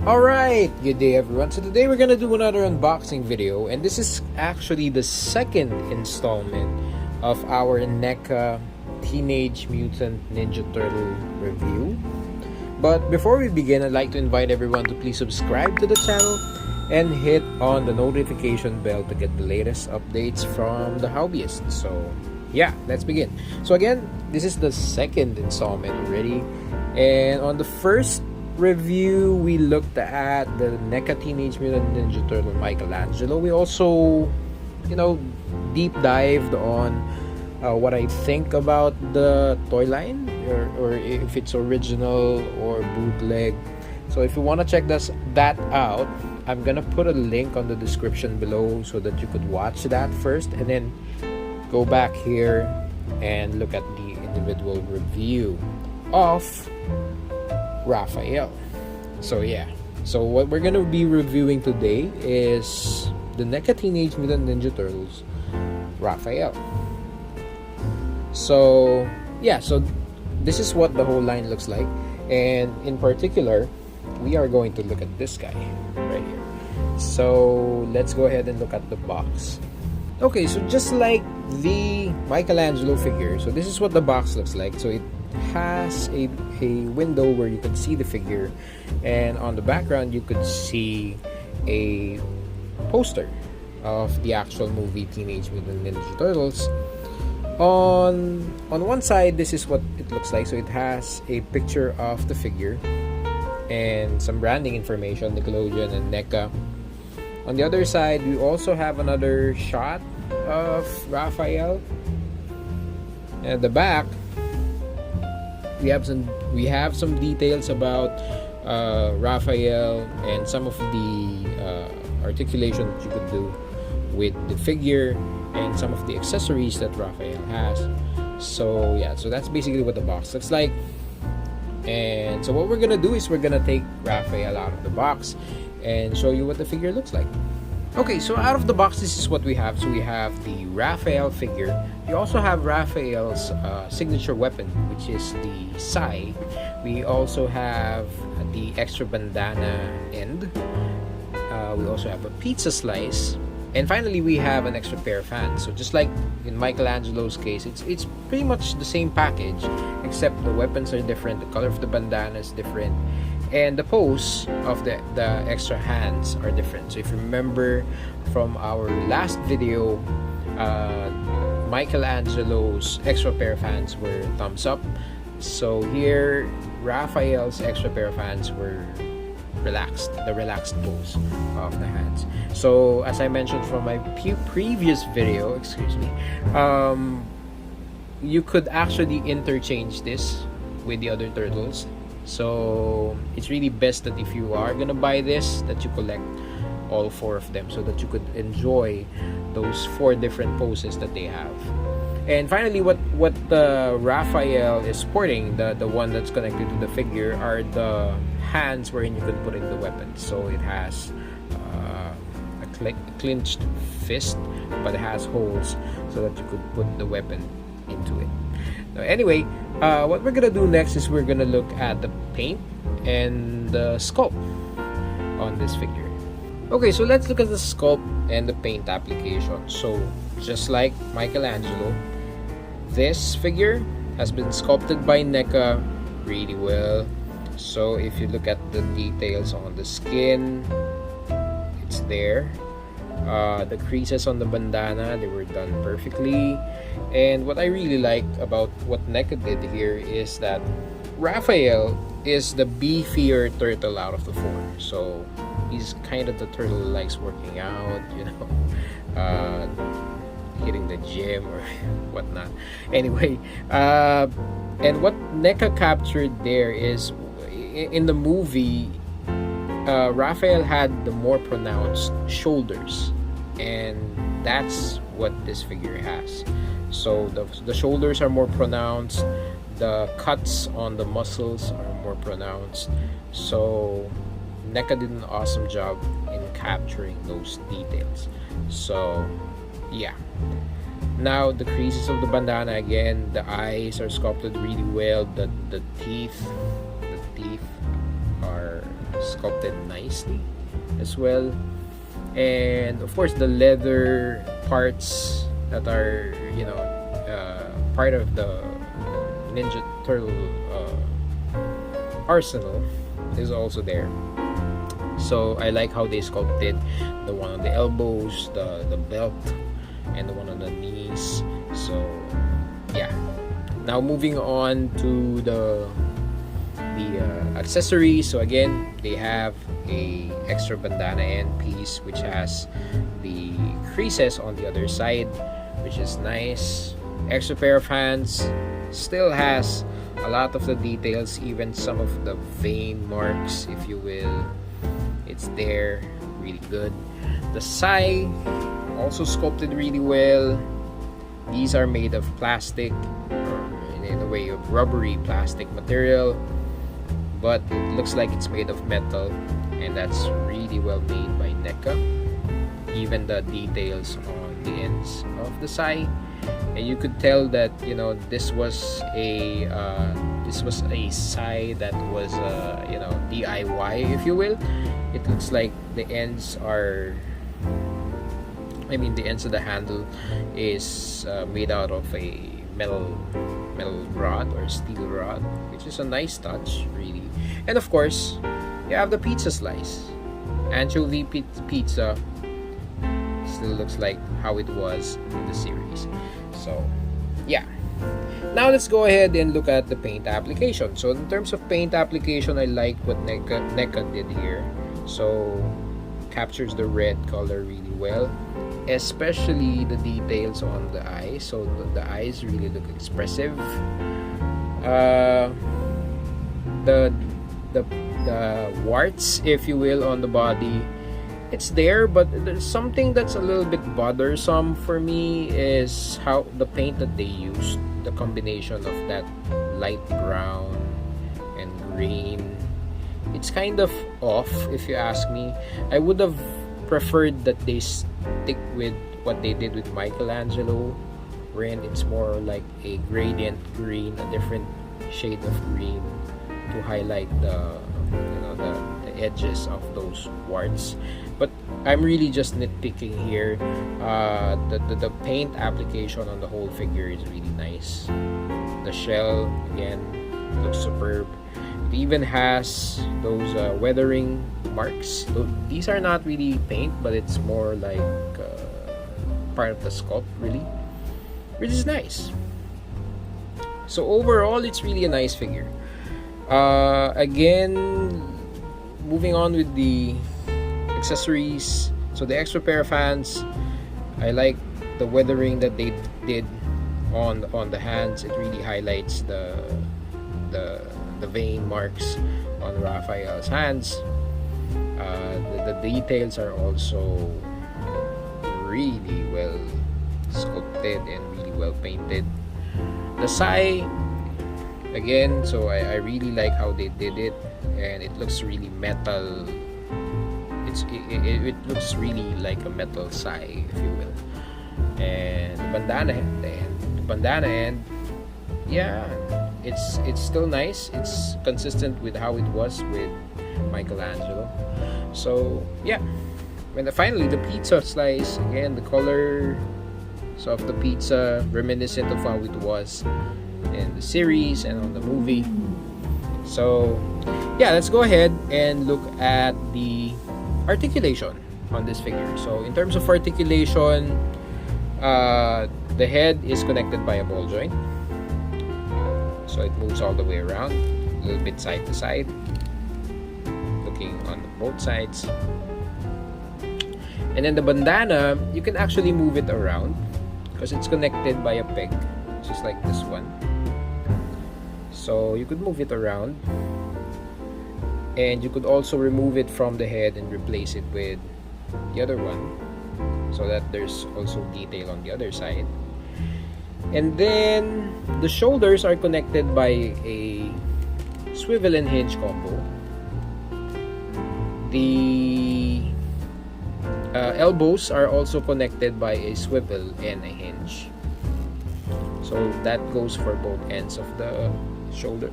Alright, good day everyone. So today we're gonna do another unboxing video, and this is actually the second installment of our NECA Teenage Mutant Ninja Turtle review. But before we begin, I'd like to invite everyone to please subscribe to the channel and hit on the notification bell to get the latest updates from the hobbyist. So yeah, let's begin. So again, this is the second installment already, and on the first review we looked at the NECA Teenage Mutant Ninja Turtle Michelangelo. We also, deep dived on what I think about the toy line, or if it's original or bootleg. So if you want to check that out, I'm gonna put a link on the description below so that you could watch that first and then go back here and look at the individual review of Raphael. So yeah, so what we're gonna be reviewing today is the NECA Teenage Mutant Ninja Turtles Raphael. So yeah, so this is what the whole line looks like, and in particular we are going to look at this guy right here. So let's go ahead and look at the box. Okay, so just like the Michelangelo figure, so this is what the box looks like. So it has a window where you can see the figure, and on the background you could see a poster of the actual movie Teenage Mutant Ninja Turtles. On one side, this is what it looks like. So it has a picture of the figure and some branding information, Nickelodeon and NECA. On the other side, we also have another shot of Raphael. At the back, we have some details about Raphael and some of the articulation that you could do with the figure and some of the accessories that Raphael has. So yeah, so that's basically what the box looks like. And so what we're gonna do is we're gonna take Raphael out of the box and show you what the figure looks like. Okay, so out of the box, this is what we have. So we have the Raphael figure. We also have Raphael's signature weapon, which is the sai. We also have the extra bandana end. We also have a pizza slice. And finally, we have an extra pair of hands. So just like in Michelangelo's case, it's pretty much the same package, except the weapons are different, the color of the bandana is different, and the pose of the extra hands are different. So if you remember from our last video, Michelangelo's extra pair of hands were thumbs up. So here, Raphael's extra pair of hands were relaxed, the relaxed pose of the hands. So as I mentioned from my previous video, you could actually interchange this with the other turtles. So it's really best that if you are gonna buy this, that you collect all four of them so that you could enjoy those four different poses that they have. And finally, what the Raphael is sporting, the one that's connected to the figure, are the hands wherein you can put in the weapons. So it has a clenched fist, but it has holes so that you could put the weapon into it. Now, anyway, what we're gonna do next is we're gonna look at the paint and the sculpt on this figure. Okay, so let's look at the sculpt and the paint application. So just like Michelangelo, this figure has been sculpted by NECA really well. So if you look at the details on the skin, it's there. The creases on the bandana, they were done perfectly. And what I really like about what NECA did here is that Raphael is the beefier turtle out of the four. So he's kind of the turtle who likes working out, hitting the gym or whatnot. Anyway, and what NECA captured there is, in the movie, Raphael had the more pronounced shoulders, and that's what this figure has. So the shoulders are more pronounced, the cuts on the muscles are more pronounced. So NECA did an awesome job in capturing those details. So yeah, now the creases of the bandana, again, the eyes are sculpted really well. The teeth are sculpted nicely as well. And of course the leather parts that are, you know, part of the Ninja Turtle arsenal is also there. So I like how they sculpted the one on the elbows, the belt, and the one on the knees. So yeah. Now moving on to the accessories. So again, they have a extra bandana end piece which has the creases on the other side, which is nice. Extra pair of hands, still has a lot of the details, even some of the vein marks, if you will. It's there, really good. The sai also sculpted really well. These are made of plastic, or in a way of rubbery plastic material, but it looks like it's made of metal, and that's really well made by NECA. Even the details on the ends of the sai, and you could tell that, you know, this was a sai that was you know, DIY, if you will. It looks like the ends are, I mean, the ends of the handle is made out of a metal rod or steel rod, which is a nice touch, really. And of course, you have the pizza slice. Anchovy pizza still looks like how it was in the series. So yeah. Now let's go ahead and look at the paint application. So in terms of paint application, I like what NECA did here. So captures the red color really well, especially the details on the eyes. So the eyes really look expressive. The warts, if you will, on the body, it's there, but there's something that's a little bit bothersome for me is how the paint that they used, the combination of that light brown and green. It's kind of off, if you ask me. I would have preferred that they stick with what they did with Michelangelo, wherein it's more like a gradient green, a different shade of green to highlight the, you know, the edges of those warts. But I'm really just nitpicking here. The paint application on the whole figure is really nice. The shell, again, looks superb. It even has those weathering marks. These are not really paint, but it's more like part of the sculpt, really, which is nice. So overall, it's really a nice figure. Again, moving on with the accessories. So the extra pair of hands, I like the weathering that they did on the hands. It really highlights the vein marks on Raphael's hands. The details are also really well sculpted and really well painted. The sai, again, so I really like how they did it, and it looks really metal. It looks really like a metal sai, if you will. And the bandana end, yeah, it's still nice. It's consistent with how it was with Michelangelo. So yeah, when finally the pizza slice, again, the color of the pizza reminiscent of how it was in the series and on the movie. So yeah, let's go ahead and look at the articulation on this figure. So in terms of articulation, the head is connected by a ball joint, so it moves all the way around, a little bit side to side, looking on both sides. And then the bandana, you can actually move it around because it's connected by a peg, just like this one. So you could move it around, and you could also remove it from the head and replace it with the other one, so that there's also detail on the other side. And then the shoulders are connected by a swivel and hinge combo. The elbows are also connected by a swivel and a hinge, so that goes for both ends of the shoulder,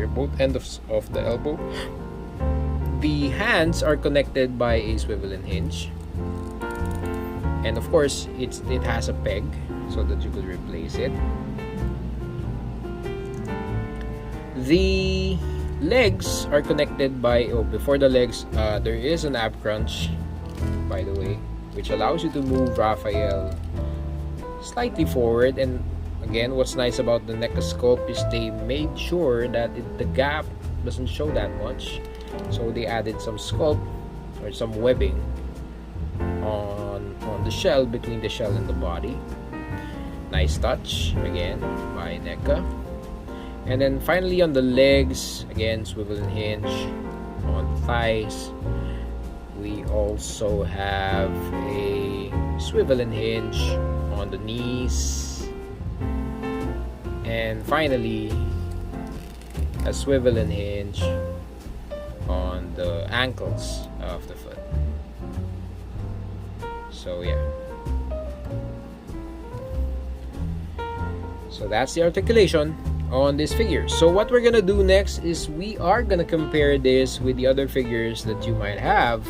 both ends of the elbow. The hands are connected by a swivel and hinge, and of course it has a peg so that you could replace it. The legs are connected by, before the legs, there is an ab crunch, by the way, which allows you to move Raphael slightly forward. And again, what's nice about the NECA sculpt is they made sure that the gap doesn't show that much, so they added some sculpt or some webbing on the shell, between the shell and the body. Nice touch again by NECA. And then finally on the legs, again, swivel and hinge. On the thighs, we also have a swivel and hinge on the knees. And finally, a swivel and hinge on the ankles of the foot. So yeah. So that's the articulation on this figure. So what we're gonna do next is we are gonna compare this with the other figures that you might have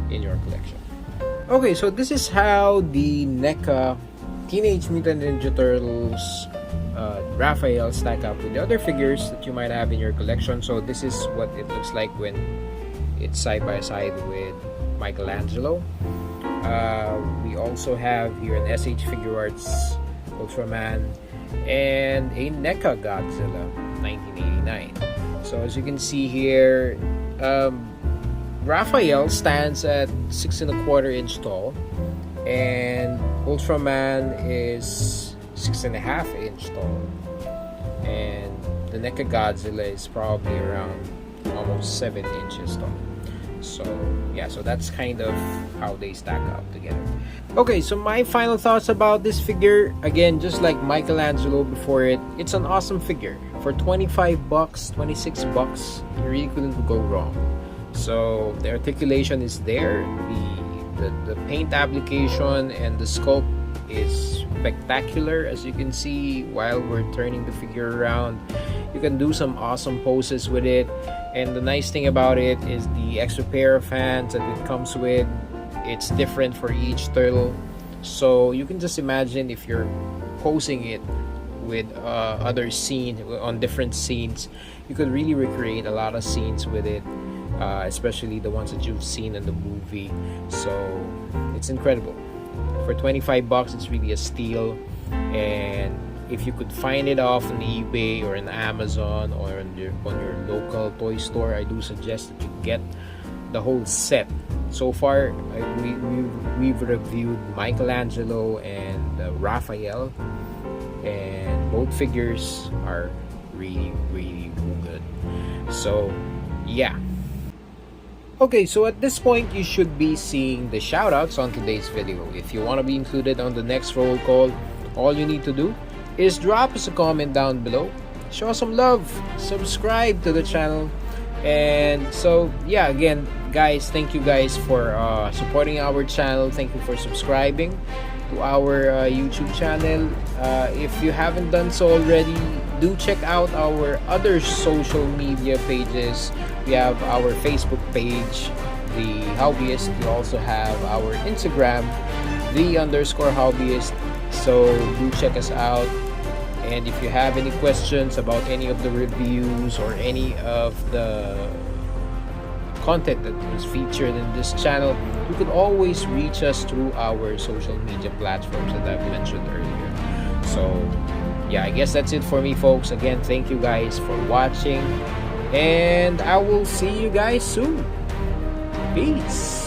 in your collection. Okay, so this is how the NECA Teenage Mutant Ninja Turtles Raphael stack up with the other figures that you might have in your collection. So this is what it looks like when it's side by side with Michelangelo. We also have here an SH Figure Arts Ultraman and a NECA Godzilla 1989. So as you can see here, Raphael stands at 6¼ inch tall, and Ultraman is 6½ inch tall, and the NECA Godzilla is probably around almost 7 inches tall. So yeah, so that's kind of how they stack up together. Okay, so my final thoughts about this figure, again, just like Michelangelo before it, it's an awesome figure. For 25 bucks, 26 bucks, you really couldn't go wrong. So the articulation is there, the paint application and the sculpt is spectacular. As you can see while we're turning the figure around, you can do some awesome poses with it. And the nice thing about it is the extra pair of hands that it comes with. It's different for each turtle, so you can just imagine if you're posing it with other scenes, on different scenes, you could really recreate a lot of scenes with it, especially the ones that you've seen in the movie. So it's incredible. For 25 bucks, it's really a steal. And if you could find it off on eBay or on Amazon or on your local toy store, I do suggest that you get the whole set. So far, we've reviewed Michelangelo and Raphael, and both figures are really, really good. So yeah. Okay, so at this point, you should be seeing the shoutouts on today's video. If you want to be included on the next roll call, all you need to do is drop us a comment down below, show us some love, subscribe to the channel. And so yeah, again guys, thank you guys for supporting our channel. Thank you for subscribing to our YouTube channel. If you haven't done so already, do check out our other social media pages. We have our Facebook page, The Hobbyist. We also have our Instagram, The_Hobbyist. So do check us out. And if you have any questions about any of the reviews or any of the content that was featured in this channel, you can always reach us through our social media platforms that I've mentioned earlier. So yeah, I guess that's it for me, folks. Again, thank you guys for watching, and I will see you guys soon. Peace.